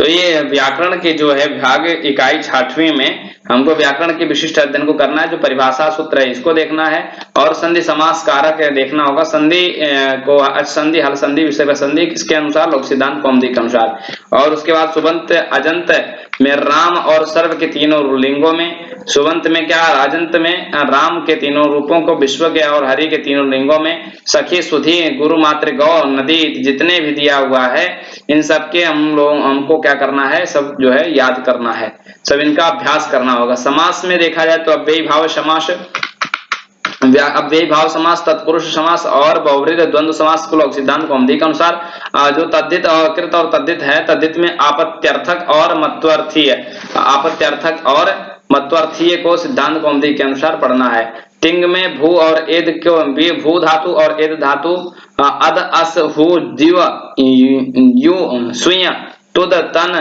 ये व्याकरण के जो है भाग इकाई 6वीं में हमको व्याकरण के विशिष्ट अध्ययन को करना है। जो परिभाषा सूत्र है इसको देखना है और संधि समास कारक देखना होगा। संधि को संधि हल संधि विषय संधि किसके अनुसार, लोक सिद्धांत कौमुदी के अनुसार। और उसके बाद सुबंत अजंत में राम और सर्व के तीनों लिंगों में, सुबंत में क्या, अजंत में राम के तीनों रूपों को, विश्व के और हरि के तीनों लिंगों में, सखी सुधी गुरु मातृ गौ नदी जितने भी दिया हुआ है इन सबके हमको क्या करना है, सब जो है याद करना है, सब इनका अभ्यास करना होगा। समास में देखा जाए तो अव्ययी भाव समास, अव्ययी भाव समास, तत्पुरुष समास और बहुव्रीहि द्वंद्व समास को लोक सिद्धांत कौमुदी के अनुसार जो तद्धित और कृत और तद्धित है, तद्धित में आपत्यर्थक और मत्वर्थीय, आपत्यर्थक और मत्वर्थीय को सिद्धांत कौमुदी के अनुसार पढ़ना है। तिंग में भू और एद क्यों, भू धातु और एद धातु, अद अस हु दिव यु सुय तुद तन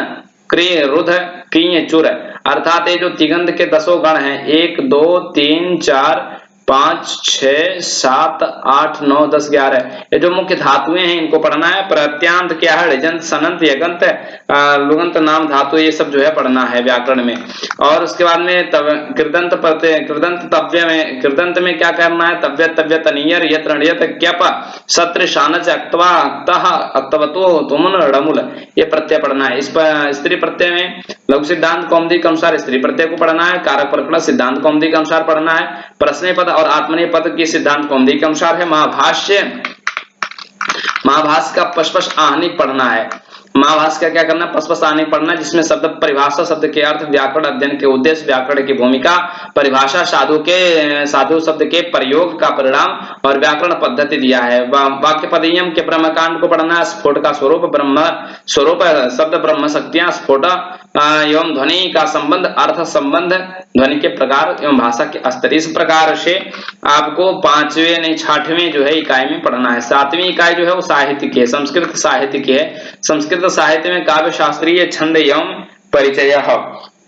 क्रिय रुध किय चुर, अर्थात ये जो तिगंध के 10 गण हैं, 1 2 3 4 5 6 7 8 9 10 11, ये जो मुख्य धातुएं हैं इनको पढ़ना है। प्रत्यांत क्या है, ऋजंत सनंत यगंत लुगंत नाम धातु, ये सब जो है पढ़ना है व्याकरण में। और उसके बाद में कृदंत प्रत्यय, कृदंत तव्य में, कृदंत में क्या करना है, तव्य तव्य तनियर यत्र ण्यत क्यप सत्र शानच अक्तवा अक्तः अक्तवतो तुमुन ड़मुल, ये प्रत्यय पढ़ना है। इस पर स्त्री प्रत्यय में लघु सिद्धांत कौमुदी के अनुसार स्त्री प्रत्यय को पढ़ना है। कारक प्रकरण सिद्धांत कौमुदी के अनुसार पढ़ना है। प्रश्न पद और आत्मनेय पद की सिद्धांत कौमुदी के अनुसार है। महाभाष्य, महाभाष्य का पशपश आहनिक पढ़ना है। महाभाष्य का क्या करना, पशपश आहनिक पढ़ना, जिसमें शब्द परिभाषा, शब्द के अर्थ, व्याकरण अध्ययन के उद्देश्य, व्याकरण की भूमिका, परिभाषा, साधु शब्द के प्रयोग का परिणाम और व्याकरण पद्धति दिया है। वाक्य पदयम के ब्रह्मकांड को पढ़ना है। स्फोट का स्वरूप, ब्रह्म स्वरूप शब्द, ब्रह्म शक्तियां, स्फोट एवं ध्वनि का संबंध, अर्थ संबंध, ध्वनि के प्रकार एवं भाषा के स्तर। इस प्रकार से आपको 5वें नहीं 6वें जो है इकाई में पढ़ना है। 7वीं इकाई जो है वो साहित्य की है, संस्कृत साहित्य की है। संस्कृत साहित्य में काव्य शास्त्रीय छंद एवं परिचय है।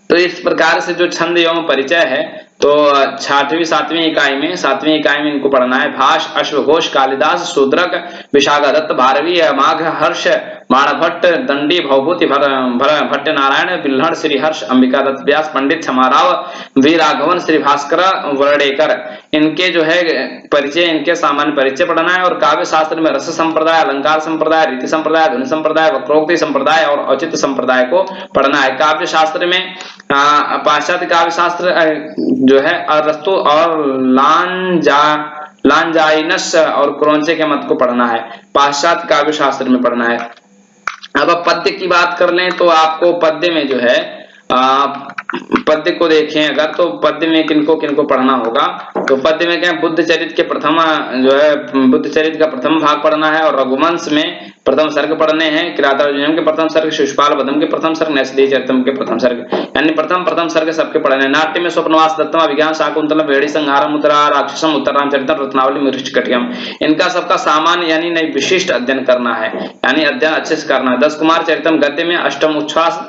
तो इस प्रकार से जो छंद एवं परिचय है, तो 6वीं 7वीं इकाई में, 7वीं इकाई में इनको पढ़ना है। भाष, अश्वघोष, कालिदास, शूद्रक, विशाखादत्त, भारवी, माघ, हर्ष, बाणभट्ट, दंडी, भवभूति, भट्ट नारायण, बिल्हड़, श्रीहर्ष, अंबिका दत्त व्यास, पंडित क्षमाराव, वी राघवन, श्री भास्कर, वर्डेकर, इनके जो है परिचय, इनके सामान्य परिचय पढ़ना है। और काव्य शास्त्र में रस संप्रदाय, अलंकार संप्रदाय, रीति संप्रदाय, ध्वनि संप्रदाय, वक्रोक्ति संप्रदाय और औचित्य संप्रदाय को पढ़ना है। काव्य शास्त्र में पाश्चात्य काव्य शास्त्र जो है अरस्तु और लांजाइनस और क्रोंचे के मत को पढ़ना है। पाश्चात्य काव्य शास्त्र में पढ़ना है। अब पद्य की बात कर लें तो आपको पद्य में जो है पद्य को देखें अगर, तो पद्य में किनको किनको पढ़ना होगा, तो पद्य में क्या, बुद्ध चरित के प्रथम जो है, बुद्ध चरित का प्रथम भाग पढ़ना है। और रघुवंश में प्रथम सर्ग पढ़ने हैं। किरातार्जुनीयम के प्रथम सर्ग, शिशुपाल वधम के प्रथम सर्ग, नैषधीय चरितम के प्रथम सर्ग, यानी प्रथम सर्ग सबके पढ़ने। नाट्य में स्वप्नवास दत्तम, अभिज्ञान, शाकुंतलम, वेड़ी संहारम, उत्तरा राक्षसम, उत्तराम चरितम, रत्नावली, मृच्छकटियम, इनका सबका सामान्य यानी नहीं विशिष्ट अध्ययन करना है, यानी अध्ययन अच्छे से करना है। 10 कुमार चरितम गद्य में अष्टम उच्छ्वास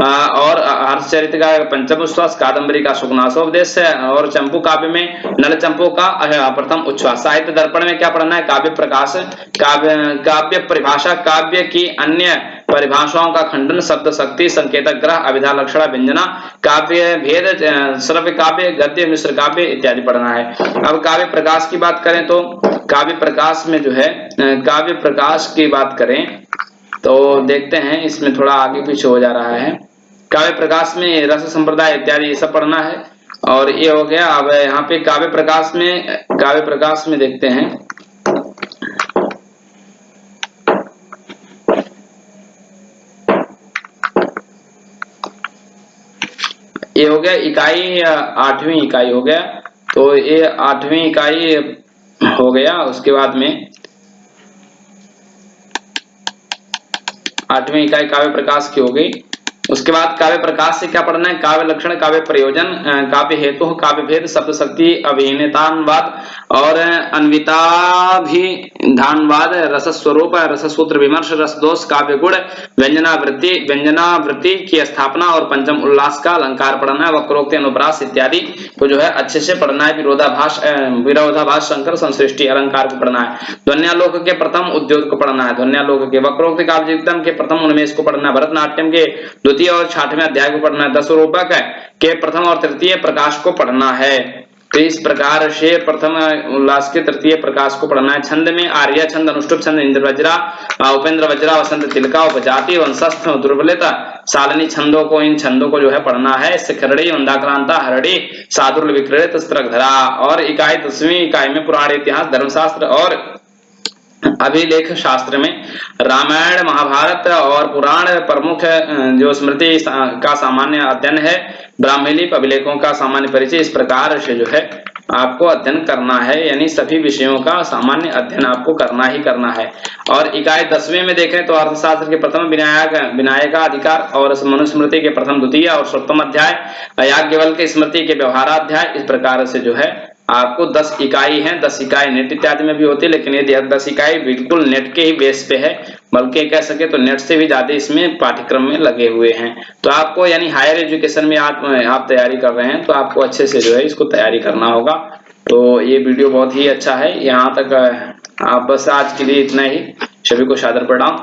और हर्षचरित का पंचम उच्छ्वास, कादम्बरी का शुकनासोपदेश है और चंपू काव्य में नल चंपू का प्रथम उच्छ्वास। साहित्य दर्पण में क्या पढ़ना है, काव्य प्रकाश, काव्य परिभाषा, काव्य की अन्य परिभाषाओं का खंडन, शब्द शक्ति, संकेतक ग्रह, अभिधा लक्षणा, व्यंजना, काव्य भेद, श्रव्य काव्य, गद्य मिश्र काव्य इत्यादि पढ़ना है। अब काव्य प्रकाश की बात करें तो काव्य प्रकाश में जो है, काव्य प्रकाश की बात करें तो देखते हैं इसमें थोड़ा आगे पीछे हो जा रहा है। काव्य प्रकाश में रस संप्रदाय इत्यादि ये सब पढ़ना है। और ये हो गया। अब यहाँ पे काव्य प्रकाश में देखते हैं, ये हो गया इकाई, 8वीं इकाई हो गया। तो ये 8वीं इकाई हो गया। उसके बाद में 8वीं इकाई काव्य प्रकाश की हो गई। उसके बाद काव्य प्रकाश से क्या पढ़ना है, काव्य लक्षण, काव्य प्रयोजन, काव्य हेतु, काव्य भेद, शब्द शक्ति, अभिनेतावाद और अन्विताभिधानवाद, रस स्वरूप, रस सूत्र विमर्श, रस दोष, काव्य गुण, व्यंजनावृत्ति की स्थापना और पंचम उल्लास का अलंकार पढ़ना है, वक्रोक्ति, अनुप्रास इत्यादि को जो है अच्छे से पढ़ना है। विरोधाभास, शंकर, संसृष्टि, अलंकार को पढ़ना है। ध्वन्यालोक के प्रथम उद्योग को पढ़ना है, ध्वन्यालोक के, वक्रोक्ति काव्य के प्रथम उन्मेष को पढ़ना है, भरतनाट्यम के द्वितीय और 6वें अध्याय को पढ़ना है, दस रूपक के प्रथम और तृतीय प्रकाश को पढ़ना है। तो इस प्रकार से प्रथम उल्लास के तृतीय प्रकाश को पढ़ना है। छंद में आर्य छंद, अनुष्टुप छंद, इंद्र वज्रा, उपेंद्र वज्रा, वसंत तिलका, उपजाति, वंशस्थ, दुर्बलिता, सालनी छंदों को, इन छंदों को जो है पढ़ना है। शिखरड़ी, मंदाक्रांता, हरड़ी, सादुर्ल, विक्रीडित, स्त्रकधरा। और इकाई 10वीं इकाई में पुराण इतिहास, धर्मशास्त्र और अभिलेख शास्त्र में रामायण, महाभारत और पुराण प्रमुख जो स्मृति का सामान्य अध्ययन है, ब्राह्मी लिपि, अभिलेखों का सामान्य परिचय, इस प्रकार से जो है आपको अध्ययन करना है। यानी सभी विषयों का सामान्य अध्ययन आपको करना ही करना है। और इकाई 10वीं में देखें तो अर्थशास्त्र के प्रथम विनायकाधिकार और मनुस्मृति के प्रथम, द्वितीय और 7वां अध्याय, याज्ञवल्क्य के स्मृति के व्यवहाराध्याय, इस प्रकार से जो है आपको 10 इकाई है। 10 इकाई नेट इत्यादि में भी होती है, लेकिन ये 10 इकाई बिल्कुल नेट के ही बेस पे है, बल्कि कह सके तो नेट से भी ज्यादा इसमें पाठ्यक्रम में लगे हुए हैं। तो आपको यानी हायर एजुकेशन में आप तैयारी कर रहे हैं तो आपको अच्छे से जो है इसको तैयारी करना होगा। तो ये वीडियो बहुत ही अच्छा है। यहाँ तक आप बस आज के लिए इतना ही। सभी को सादर प्रणाम।